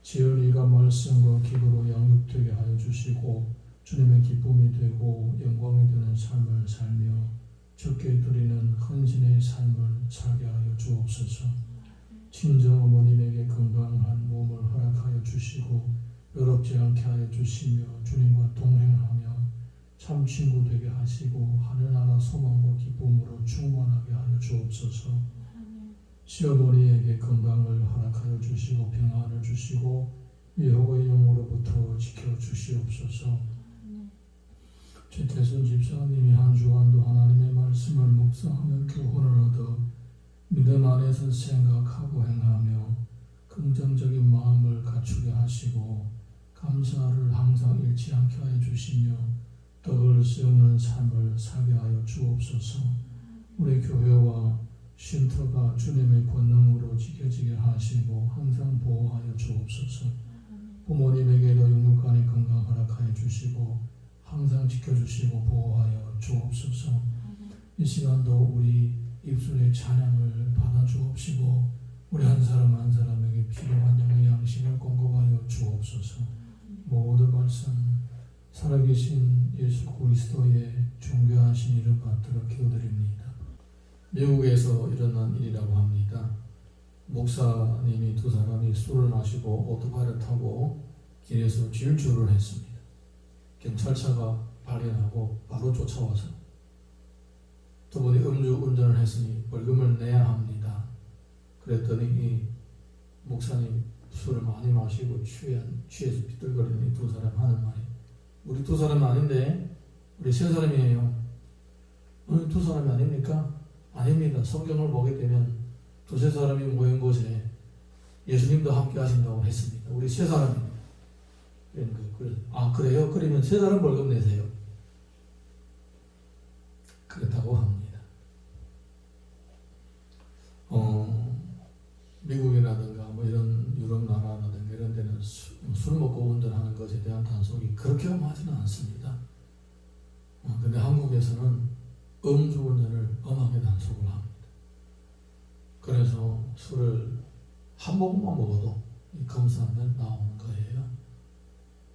지은이가 말씀과 기도로 양육되게 하여 주시고 주님의 기쁨이 되고 영광이 되는 삶을 살며 주께 드리는 헌신의 삶을 살게 하여 주옵소서. 친정 어머님에게 건강한 몸을 허락하여 주시고 외롭지 않게 하여 주시며 주님과 동행하며 참 친구 되게 하시고 하늘나라 소망과 기쁨으로 충만하게 하여 주옵소서. 시어머니에게 건강을 허락하여 주시고 평안을 주시고 미혹의 영으로부터 지켜주시옵소서. 최태순 집사님이 한 주간도 하나님의 말씀을 묵상하며 교훈을 얻어 믿음 안에서 생각하고 행하며 긍정적인 마음을 갖추게 하시고 감사를 항상 잃지 않게 하여 주시며 떡을 세우는 삶을 살게 하여 주옵소서. 우리 교회와 쉼터가 주님의 권능으로 지켜지게 하시고 항상 보호하여 주옵소서. 부모님에게도 영육간의 건강 허락하여 주시고 항상 지켜주시고 보호하여 주옵소서. 이 시간도 우리 입술의 찬양을 받아 주옵시고 우리 한 사람 한 사람에게 필요한 영양식을 공급하여 주옵소서. 모든 말씀 살아계신 예수 그리스도의 존귀하신 이름 받들어 기도드립니다. 미국에서 일어난 일이라고 합니다. 목사님이 두 사람이 술을 마시고 오토바이를 타고 길에서 질주를 했습니다. 경찰차가 발견하고 바로 쫓아와서 두 분이 음주 운전을 했으니 벌금을 내야 합니다. 그랬더니 이 목사님 술을 많이 마시고 취해서 비틀거리는 이 두 사람 하는 말이 우리 두 사람은 아닌데 우리 세 사람이에요. 우리 두 사람이 아닙니까? 아닙니다. 성경을 보게 되면 두세 사람이 모인 곳에 예수님도 함께 하신다고 했습니다. 우리 세 사람입니다. 그래서 아 그래요? 그러면 세 사람 벌금 내세요. 그렇다고 합니다. 미국이라든가 뭐 이런 유럽 나라라든가 이런 데는 술 먹고 운전하는 것에 대한 단속이 그렇게 엄하지는 않습니다. 근데 한국에서는 음주운전을 엄하게 단속을 합니다. 그래서 술을 한 모금만 먹어도 검사하면 나오는 거예요.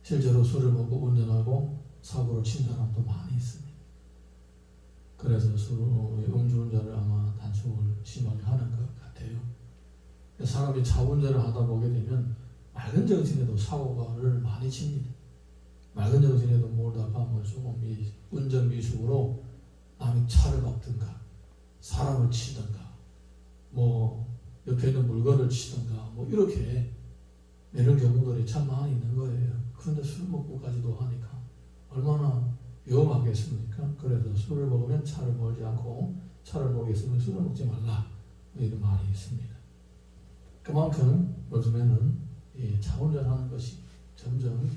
실제로 술을 먹고 운전하고 사고를 친 사람도 많이 있습니다. 그래서 음주운전을 아마 단속을 심하게 하는 것 같아요. 사람이 차 운전을 하다 보게 되면 맑은 정신에도 사고를 많이 칩니다. 맑은 정신에도 몰다가 뭐 조금 이 운전 미숙으로 남이 차를 막든가 사람을 치든가 뭐 옆에 있는 물건을 치든가 뭐 이렇게 이런 경우들이 참 많이 있는 거예요. 그런데 술 먹고까지도 하니까 얼마나 위험하겠습니까? 그래서 술을 먹으면 차를 몰지 않고 차를 먹겠으면 술을 먹지 말라 이런 말이 있습니다. 그만큼 요즘에는 차 운전하는 것이 점점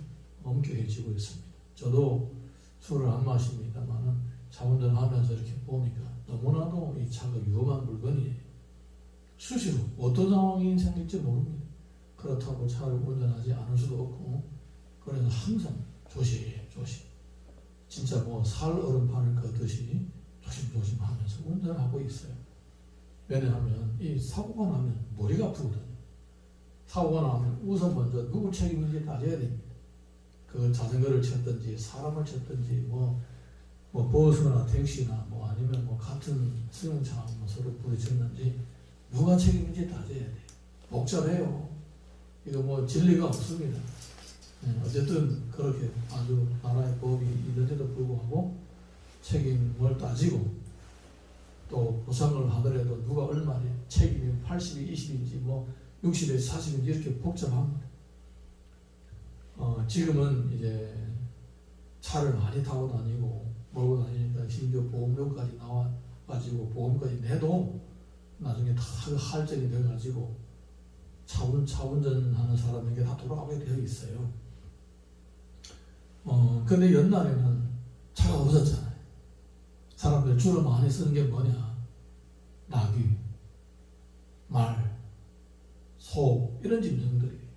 엄격해지고 있습니다. 저도 술을 안 마십니다만은 차 운전하면서 이렇게 보니까 너무나도 이 차가 위험한 물건이에요. 수시로 어떤 상황이 생길지 모릅니다. 그렇다고 차를 운전하지 않을 수도 없고 그래서 항상 조심 진짜 뭐 살 얼음판을 걷듯이 조심하면서 운전을 하고 있어요. 왜냐하면 이 사고가 나면 머리가 아프거든요. 사고가 나면 우선 먼저 누구 책임인지 따져야 됩니다. 그 자전거를 쳤든지 사람을 쳤든지 뭐 버스나 택시나 뭐 아니면 뭐 같은 승용차 서로 부딪혔는지 누가 책임인지 따져야 돼요. 복잡해요. 이거 뭐 진리가 없습니다. 어쨌든 그렇게 아주 나라의 법이 있는데도 불구하고 책임을 따지고 또 보상을 하더라도 누가 얼마나 책임이 80이 20인지 뭐 60에 40인지 이렇게 복잡합니다. 지금은 이제 차를 많이 타고 다니고 몰고 다니니까 심지어 보험료까지 나와가지고 보험까지 내도 나중에 다 할증이 돼가지고 차 운전하는 사람에게 다 돌아가게 되어 있어요. 근데 옛날에는 차가 없었잖아요. 사람들 주로 많이 쓰는 게 뭐냐? 나귀, 말, 소 이런 짐승들이에요.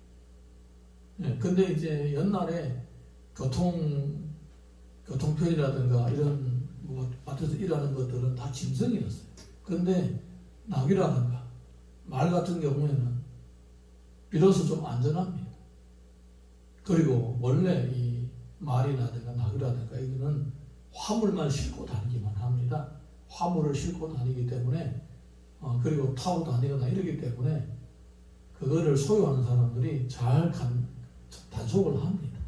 근데 이제 옛날에 교통편이라든가 이런 뭐 밭에서 일하는 것들은 다 짐승이었어요. 근데 나귀라든가 말 같은 경우에는 비로소 좀 안전합니다. 그리고 원래 이 말이라든가 나귀라든가 이거는 화물만 싣고 다니기만 합니다. 화물을 싣고 다니기 때문에 그리고 타고 다니거나 이러기 때문에 그거를 소유하는 사람들이 잘 단속을 합니다.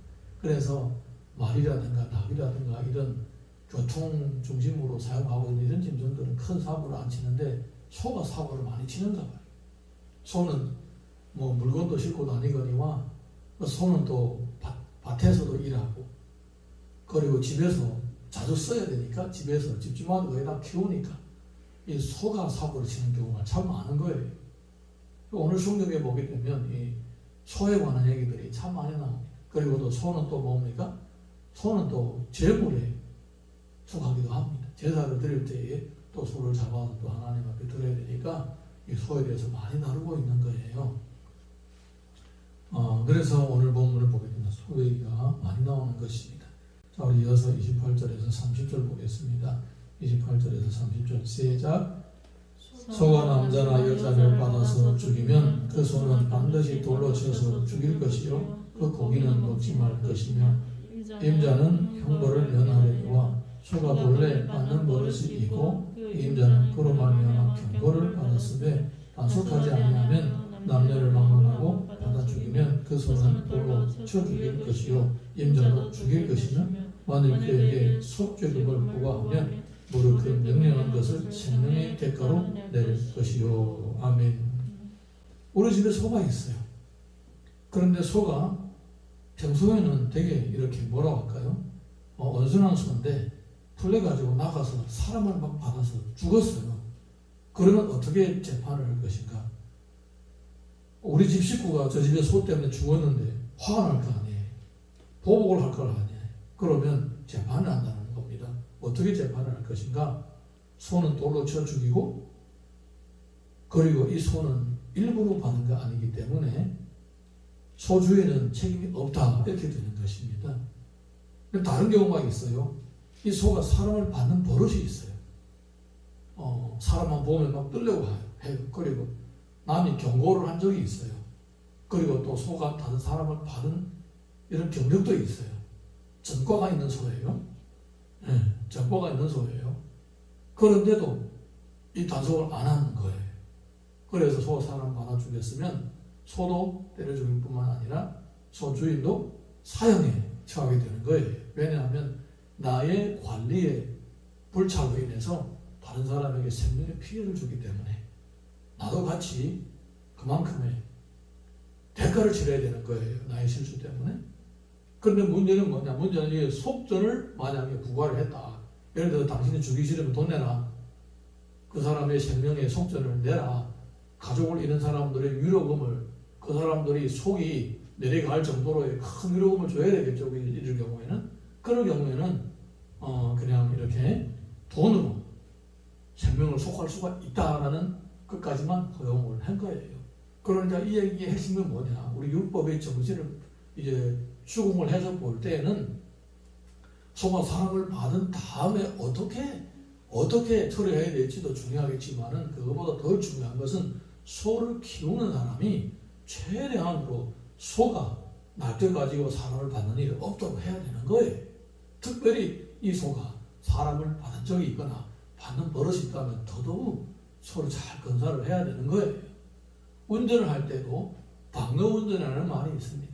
그래서 말이라든가 나귀라든가 이런 교통 중심으로 사용하고 있는 이런 짐승들은 큰 사고를 안 치는데 소가 사고를 많이 치는가 봐요. 소는 뭐 물건도 싣고 다니거니와 소는 또 밭에서도 일하고 그리고 집에서 자주 써야 되니까 집에서 집집마다 거기다 키우니까 이 소가 사고를 치는 경우가 참 많은 거예요. 오늘 성경에 보게 되면 이 소에 관한 얘기들이 참 많이 나옵니다. 그리고 또 소는 또 뭡니까? 소는 또 제물에 속하기도 합니다. 제사를 드릴 때에 또 소를 잡아서 또 하나님 앞에 드려야 되니까 이 소에 대해서 많이 다루고 있는 거예요. 그래서 오늘 본문을 보게 되면 소 얘기가 많이 나오는 것입니다. 자, 우리 이어서 28절에서 30절 보겠습니다. 28절에서 30절 시작. 소가 남자나 여자를 받아서 죽이면 그 소는 반드시 돌로 쳐서 죽일 것이요 그 고기는 먹지 말 것이며 임자는 형벌을 면하려니와 소가 본래 받는 버릇이 있고 임자는 그로 말미암아 경고를 받았으되 단속하지 아니하면 남녀를 막론하고 받아 죽이면 그 소는 돌로 쳐 죽일 것이요 임자도 죽일 것이며 만일 그에게 속죄금을 부과하면 무릇 그 명령한 것을 생명의 대가로 낼 것이요. 아멘. 우리 집에 소가 있어요. 그런데 소가 평소에는 되게 이렇게 뭐라고 할까요? 온순한 소인데 풀려가지고 나가서 사람을 막 받아서 죽었어요. 그러면 어떻게 재판을 할 것인가? 우리 집 식구가 저 집에 소 때문에 죽었는데 화가 날 거 아니에요. 보복을 할 거 아니에요. 그러면 재판을 한다는 겁니다. 어떻게 재판을 할 것인가? 소는 돌로 쳐 죽이고 그리고 이 소는 일부러 받은 거 아니기 때문에 소주에는 책임이 없다 이렇게 되는 것입니다. 다른 경우가 있어요. 이 소가 사람을 받는 버릇이 있어요. 사람만 보면 막 뜨려고 해요. 그리고 남이 경고를 한 적이 있어요. 그리고 또 소가 다른 사람을 받은 이런 경력도 있어요. 전과가 있는 소예요. 네, 전과가 있는 소예요. 그런데도 이 단속을 안 하는 거예요. 그래서 소 사람 받아 죽였으면 소도 때려 죽일 뿐만 아니라 소 주인도 사형에 처하게 되는 거예요. 왜냐하면 나의 관리의 불찰로 인해서 다른 사람에게 생명의 피해를 주기 때문에 나도 같이 그만큼의 대가를 치러야 되는 거예요. 나의 실수 때문에. 그런데 문제는 뭐냐? 문제는 이 속전을 만약에 부과를 했다. 예를 들어 당신이 주기 싫으면 돈 내라. 그 사람의 생명의 속전을 내라. 가족을 잃은 사람들의 위로금을 그 사람들이 속이 내려갈 정도로의 큰 위로금을 줘야 되겠죠. 이럴 경우에는. 그런 경우에는 그냥 이렇게 돈으로 생명을 속할 수가 있다라는 것까지만 허용을 한 거예요. 그러니까 이 얘기의 핵심은 뭐냐? 우리 율법의 정신을 이제 추궁을 해서 볼 때에는 소가 사랑을 받은 다음에 어떻게 처리해야 될지도 중요하겠지만은 그것보다 더 중요한 것은 소를 키우는 사람이 최대한으로 소가 낯을 가지고 사랑을 받는 일이 없도록 해야 되는 거예요. 특별히 이 소가 사랑을 받은 적이 있거나 받는 버릇이 있다면 더더욱 소를 잘 건사를 해야 되는 거예요. 운전을 할 때도 방어 운전이라는 말이 있습니다.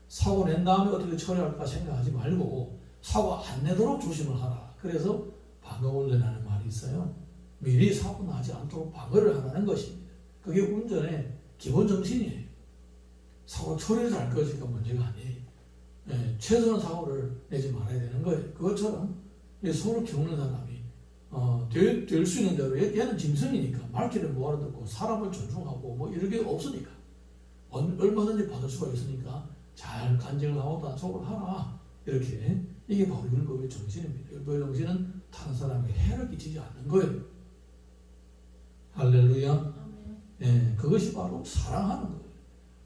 사고 낸 다음에 어떻게 처리할까 생각하지 말고 사고 안 내도록 조심을 하라. 그래서 방어 운전이라는 말이 있어요. 미리 사고 나지 않도록 방어를 하라는 것입니다. 그게 운전의 기본 정신이에요. 사고 처리를 할 것이니까 문제가 아니에요. 최소한 사고를 내지 말아야 되는 거예요. 그것처럼 소를 키우는 사람이 될 수 있는 대로 얘는 짐승이니까 말귀를 못 알아듣고 사람을 존중하고 뭐 이런 게 없으니까 얼마든지 받을 수가 있으니까 잘 간증을 하고 단속을 하라. 이렇게 이게 바로 율법의 정신입니다. 율법의 정신은 다른 사람에게 해를 끼치지 않는 거예요. 할렐루야. 네, 그것이 바로 사랑하는 거예요.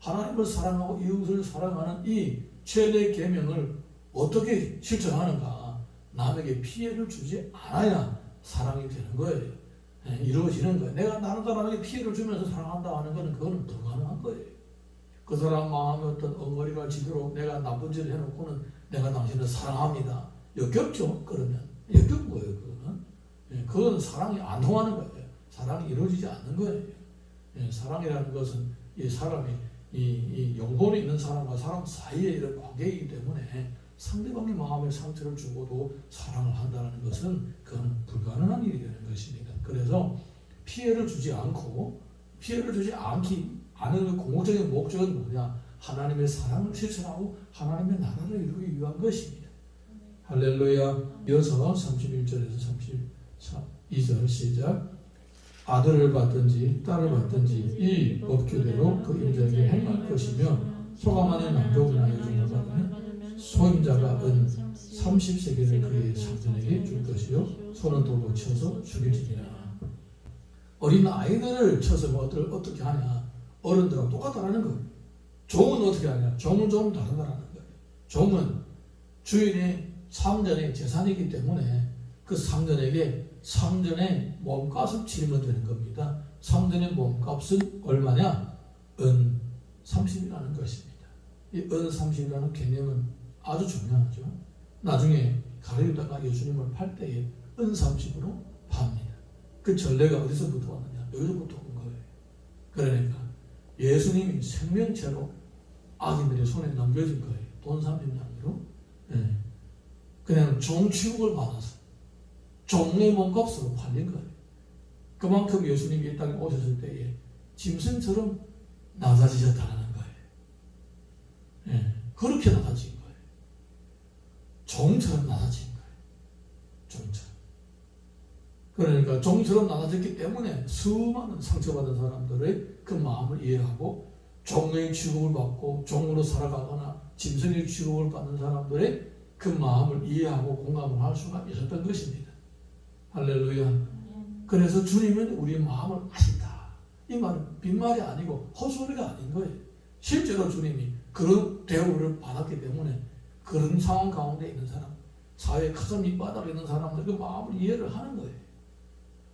하나님을 사랑하고 이웃을 사랑하는 이 최대 계명을 어떻게 실천하는가? 남에게 피해를 주지 않아야 사랑이 되는 거예요. 네, 이루어지는 거예요. 내가 다른 사람에게 피해를 주면서 사랑한다 하는 것은 그거는 불가능한 거예요. 그 사람 마음에 어떤 엉거리가 지도록 내가 나쁜 짓을 해놓고는 내가 당신을 사랑합니다. 역겹죠. 그러면 역겹은 거예요. 그건 사랑이 안 통하는 거예요. 사랑이 이루어지지 않는 거예요. 사랑이라는 것은 이 사람이 이 영혼이 있는 사람과 사람 사이에 이런 관계이기 때문에 상대방의 마음에 상처를 주고도 사랑을 한다는 것은 그건 불가능한 일이 되는 것입니다. 그래서 피해를 주지 않고 피해를 주지 않은 궁극적인 목적은 뭐냐? 하나님의 사랑을 실천하고 하나님의 나라를 이루기 위한 것입니다. 할렐루야. 이어서 31절에서 32절 시작. 아들을 받든지 딸을 받든지 이 법규대로 그 임자에게 행할 것이며 소감하는 남족이나 여종을 받으면 소임자가 은 30세겔을 그의 상전에게 줄 것이요 손은 돌로 쳐서 죽일지니라. 어린 아이들을 쳐서 어떻게 하냐? 어른들하고 똑같다라는 거예요. 종은 어떻게 하냐? 종은 좀 다르다라는 거예요. 종은 주인의 상전의 재산이기 때문에 그 상전에게 상전의 몸값을 치르면 되는 겁니다. 상전의 몸값은 얼마냐? 은 30이라는 것입니다. 이 은 30이라는 개념은 아주 중요하죠. 나중에 가르다가 예수님을 팔 때에 은 30으로 팝니다. 그 전례가 어디서부터 왔느냐? 여기서부터 온 거예요. 그러니까 예수님이 생명체로 아기들의 손에 넘겨진 거예요. 돈 30냥으로. 그냥 종 취급을 받아서 종의 몸값으로 팔린 거예요. 그만큼 예수님이 이 땅에 오셨을 때에 짐승처럼 낮아지셨다는 거예요. 그렇게 낮아진 거예요. 종처럼 낮아진 거예요. 종처럼. 그러니까 종처럼 낮아졌기 때문에 수많은 상처받은 사람들의 그 마음을 이해하고 종의 취급을 받고 종으로 살아가거나 짐승의 취급을 받는 사람들의 그 마음을 이해하고 공감을 할 수가 있었던 것입니다. 할렐루야. 그래서 주님은 우리의 마음을 아신다. 이 말은 빈말이 아니고 헛소리가 아닌 거예요. 실제로 주님이 그런 대우를 받았기 때문에 그런 상황 가운데 있는 사람, 사회의 큰 밑바닥에 있는 사람들 그 마음을 이해를 하는 거예요.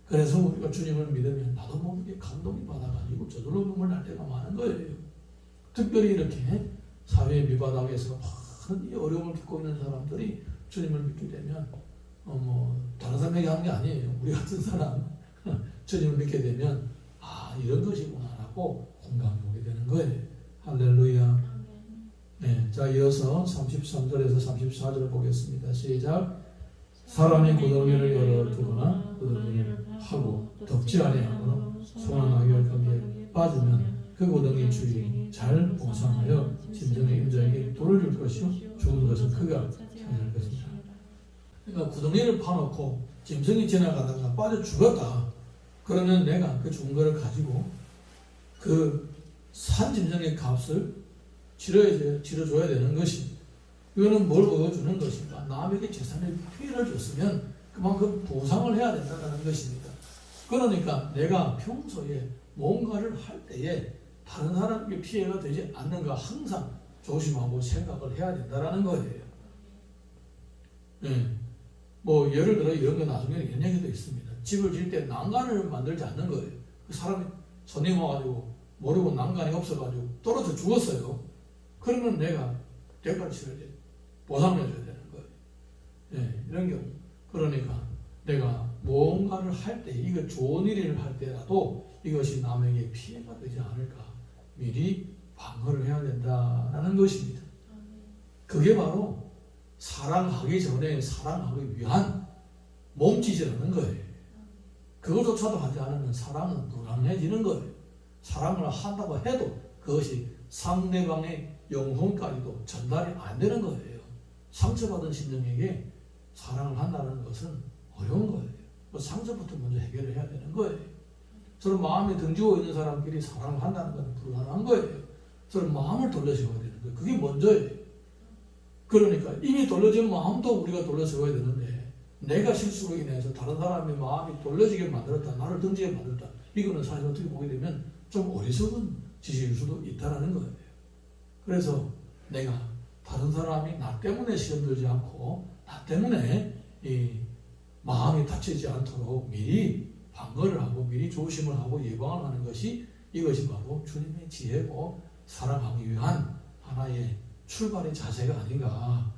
그래서 우리가 주님을 믿으면 나도 모르게 감동이 받아가지고 저절로 눈물 날 때가 많은 거예요. 특별히 이렇게 사회의 밑바닥에서 많은 어려움을 겪고 있는 사람들이 주님을 믿게 되면 다른 사람에게 하는 게 아니에요. 우리 같은 사람 주님을 믿게 되면 이런 것이구나 라고 공감이 오게 되는 거예요. 할렐루야. 네, 자 이어서 33절에서 34절을 보겠습니다. 시작. 사람이 구덩이를 열어두거나 구덩이를 하고 덮지 아니하거나 소나 나귀와 거기에 빠지면 그 구덩이 주인이 잘 보상하여 짐승의 임자에게 돌을 줄 것이요 죽은 것은 그가 찾을 것이다. 그러니까 구덩이를 파놓고 짐승이 지나가다가 빠져 죽었다. 그러면 내가 그 죽은 것을 가지고 그 산 짐승의 값을 치러줘야 되는 것입니다. 이거는 뭘 보여주는 것인가? 남에게 재산의 피해를 줬으면 그만큼 보상을 해야 된다는 것입니다. 그러니까 내가 평소에 뭔가를 할 때에 다른 사람에게 피해가 되지 않는가 항상 조심하고 생각을 해야 된다는 거예요. 뭐 예를 들어 이런 거 나중에 이런 얘기도 있습니다. 집을 지을 때 난간을 만들지 않는 거예요. 그 사람이 손님 와가지고 모르고 난간이 없어가지고 떨어져 죽었어요. 그러면 내가 대가를 치러야 돼. 보상해줘야 되는 거예요. 이런 경우. 그러니까 내가 뭔가를 할 때, 이거 좋은 일을 할 때라도 이것이 남에게 피해가 되지 않을까 미리 방어를 해야 된다는 것입니다. 그게 바로 사랑하기 전에 사랑하기 위한 몸짓이라는 거예요. 그것조차도 하지 않으면 사랑은 불안해지는 거예요. 사랑을 한다고 해도 그것이 상대방의 영혼까지도 전달이 안 되는 거예요. 상처받은 심령에게 사랑을 한다는 것은 어려운 거예요. 상처부터 먼저 해결을 해야 되는 거예요. 서로 마음에 등지고 있는 사람끼리 사랑을 한다는 건 불가능한 거예요. 서로 마음을 돌려세워야 되는 거예요. 그게 먼저예요. 그러니까 이미 돌려진 마음도 우리가 돌려세워야 되는데 내가 실수로 인해서 다른 사람의 마음이 돌려지게 만들었다. 나를 등지게 만들었다. 이거는 사실 어떻게 보게 되면 좀 어리석은 짓일 수도 있다는 거예요. 그래서 내가 다른 사람이 나 때문에 시험 들지 않고 나 때문에 이 마음이 다치지 않도록 미리 방어를 하고 미리 조심을 하고 예방을 하는 것이 이것이 바로 주님의 지혜고 사랑하기 위한 하나의 출발의 자세가 아닌가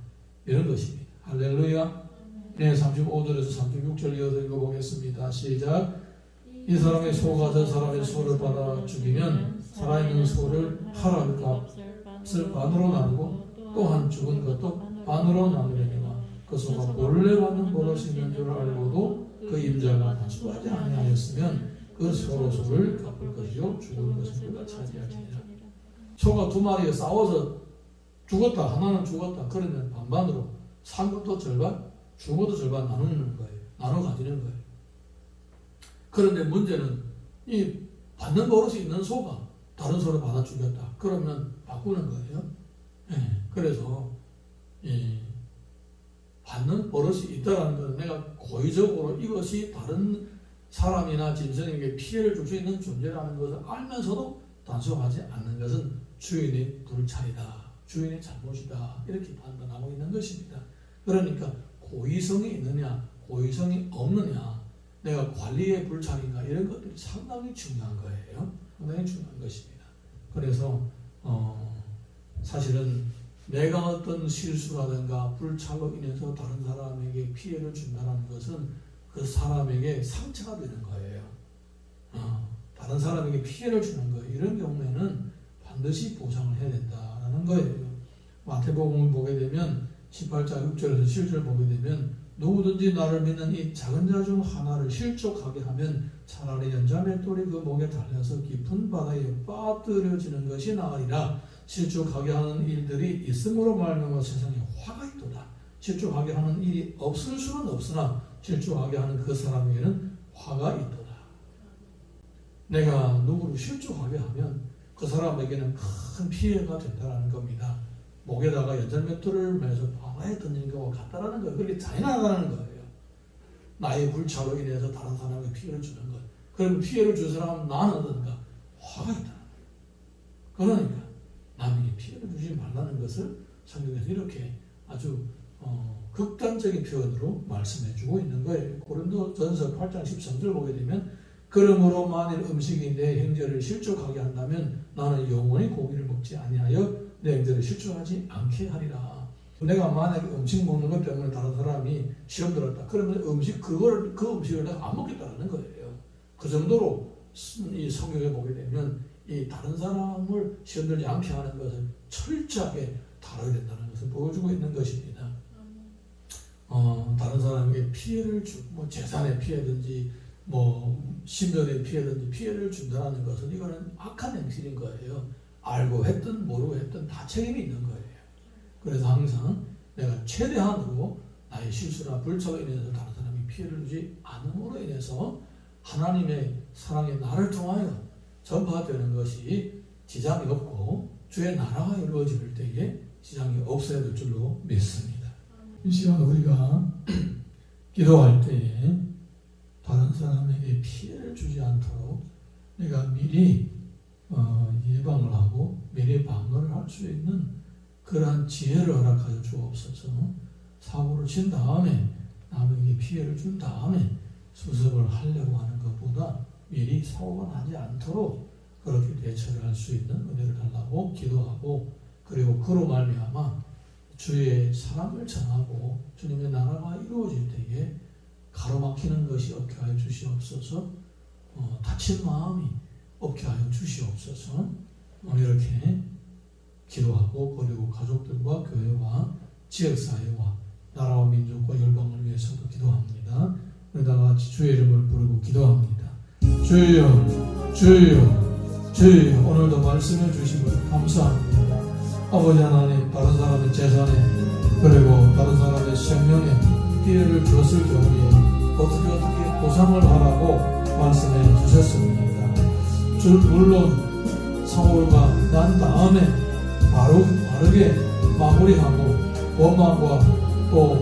이런 것입니다. 할렐루야. 네, 35절에서 36절 이어서 읽어보겠습니다. 시작. 이 사람의 소가 저 사람의 소를 받아 죽이면 살아있는 소를 팔아 값을 반으로 나누고 또한 죽은 것도 반으로 나누려니와 그 소가 본래 받는 버릇이 있는 줄 알고도 그 임자가 단수하지 아니하였으면 그 서로 소를 갚을 것이요 죽은 것은 그가 차지하시니라. 소가 두 마리가 싸워서 죽었다. 하나는 죽었다. 그러면 반반으로 산 것도 절반, 죽은 것도 절반 나누는 거예요. 나눠 가지는 거예요. 그런데 문제는 이 받는 버릇이 있는 소가 다른 소를 받아 죽였다. 그러면 바꾸는 거예요. 그래서 받는 버릇이 있다는 것은 내가 고의적으로 이것이 다른 사람이나 짐승에게 피해를 줄 수 있는 존재라는 것을 알면서도 단속하지 않는 것은 주인의 불찰이다. 주인의 잘못이다. 이렇게 판단하고 있는 것입니다. 그러니까 고의성이 있느냐 고의성이 없느냐 내가 관리의 불찰인가 이런 것들이 상당히 중요한 거예요. 상당히 중요한 것입니다. 그래서 사실은 내가 어떤 실수라든가 불찰로 인해서 다른 사람에게 피해를 준다는 것은 그 사람에게 상처가 되는 거예요. 다른 사람에게 피해를 주는 거예요. 이런 경우에는 반드시 보상을 해야 된다는 거예요. 마태복음을 보게 되면 18장 6절에서 7절 보게 되면 누구든지 나를 믿는 이 작은 자 중 하나를 실족하게 하면 차라리 연자맷돌이 그 목에 달려서 깊은 바다에 빠뜨려지는 것이 나으리라. 실족하게 하는 일들이 있음으로 말미암아 세상에 화가 있도다. 실족하게 하는 일이 없을 수는 없으나 실족하게 하는 그 사람에게는 화가 있도다. 내가 누구를 실족하게 하면 그 사람에게는 큰 피해가 된다는 겁니다. 목에다가 연장맷돌을 매서 바다에 던지는 것과 같다라는 거예요. 그렇게 잔인하다는 거예요. 나의 불찰로 인해서 다른 사람에게 피해를 주는 것. 그러면 피해를 준 사람은 나는 어떤가? 화가 있다는 거예요. 그러니까 남에게 피해를 주지 말라는 것을 성경에서 이렇게 아주 극단적인 표현으로 말씀해주고 있는 거예요. 고린도전서 8장 13절 보게 되면 그러므로 만일 음식이 내 형제를 실족하게 한다면 나는 영원히 고기를 먹지 아니하여 내 형제를 실족하지 않게 하리라. 내가 만약에 음식 먹는 것 때문에 다른 사람이 시험 들었다. 그러면 그 음식을 내가 안 먹겠다는 거예요. 그 정도로 이 성경에 보게 되면 이 다른 사람을 시험 들지 않게 하는 것을 철저하게 다뤄야 된다는 것을 보여주고 있는 것입니다. 다른 사람에게 피해를 뭐 재산에 피해든지 뭐 심연에 피해든지 피해를 준다는 것은 이거는 악한 행실인 거예요. 알고 했든 모르고 했든 다 책임이 있는 거예요. 그래서 항상 내가 최대한으로 나의 실수나 불찰로 인해서 다른 사람이 피해를 주지 않음으로 인해서 하나님의 사랑이 나를 통하여 전파되는 것이 지장이 없고 주의 나라가 이루어질 때에 지장이 없어야 될 줄로 믿습니다. 이 시간 우리가 기도할 때에 다른 사람에게 피해를 주지 않도록 내가 미리 예방을 하고 미리 방어를 할 수 있는 그러한 지혜를 허락하여 주옵소서. 사고를 친 다음에 남에게 피해를 준 다음에 수습을 하려고 하는 것보다 미리 사고가 나지 않도록 그렇게 대처를 할 수 있는 은혜를 달라고 기도하고 그리고 그로 말미암아 주의 사랑을 전하고 주님의 나라가 이루어질 때에 가로막히는 것이 없게 하여 주시옵소서. 다친 마음이 없게 하여 주시옵소서. 이렇게 기도하고 그리고 가족들과 교회와 지역사회와 나라와 민족과 열방을 위해서도 기도합니다. 그러다가 주의 이름을 부르고 기도합니다. 주여 주여 주여 오늘도 말씀해 주심을 감사합니다. 아버지 하나님 다른 사람의 재산에 그리고 다른 사람의 생명에 피해를 주었을 경우에 어떻게 보상을 하라고 말씀해 주셨습니다. 물론 사고가 난 다음에 바르게 마무리하고 원망과 또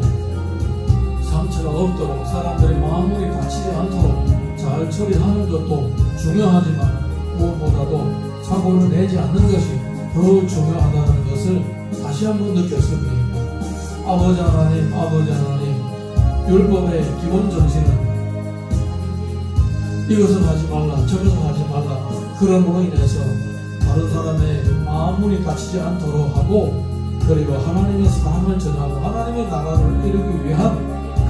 상처가 없도록 사람들의 마음이 다치지 않도록 잘 처리하는 것도 중요하지만 무엇보다도 사고를 내지 않는 것이 더 중요하다는 것을 다시 한번 느꼈습니다. 아버지 하나님 율법의 기본 정신은 이것을 하지 말라 저것을 하지 말라 그럼으로 인해서 다른 사람의 마음이 다치지 않도록 하고 그 그리고 하나님의 사랑을 전하고 하나님의 나라를 이루기 위한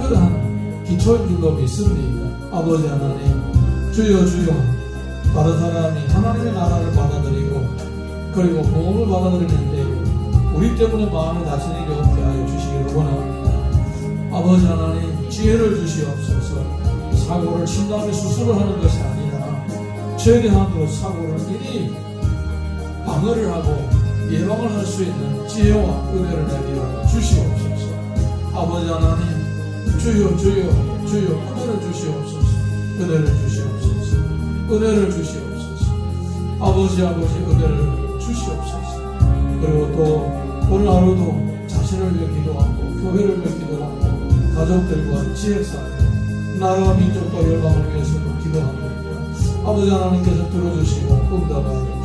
그러한 기초인 줄로 믿습니다. 아버지 하나님, 주여 주여, 다른 사람이 하나님의 나라를 받아들이고 그리고 복음을 받아들이는데 우리 때문에 마음에 다치는 일이 없게 하여 주시기를 원합니다. 아버지 하나님, 지혜를 주시옵소서. 사고를 친 다음에 수술을 하는 것이 아니라 최대한으로 사고를 미리 방어를 하고 예방을 할 수 있는 지혜와 은혜를 내려 주시옵소서. 아버지 하나님, 주여 주여 주여, 은혜를 주시옵소서. 은혜를 주시옵소서. 은혜를 주시옵소서. 아버지 은혜를 주시옵소서. 그리고 또 오늘 하루도 자신을 위해 기도하고 교회를 위해 기도하고 가족들과 지역사회, 나라와 민족과 열방을 위해서도 기도합니다. 아버지 하나님께서 들어주시고 응답하여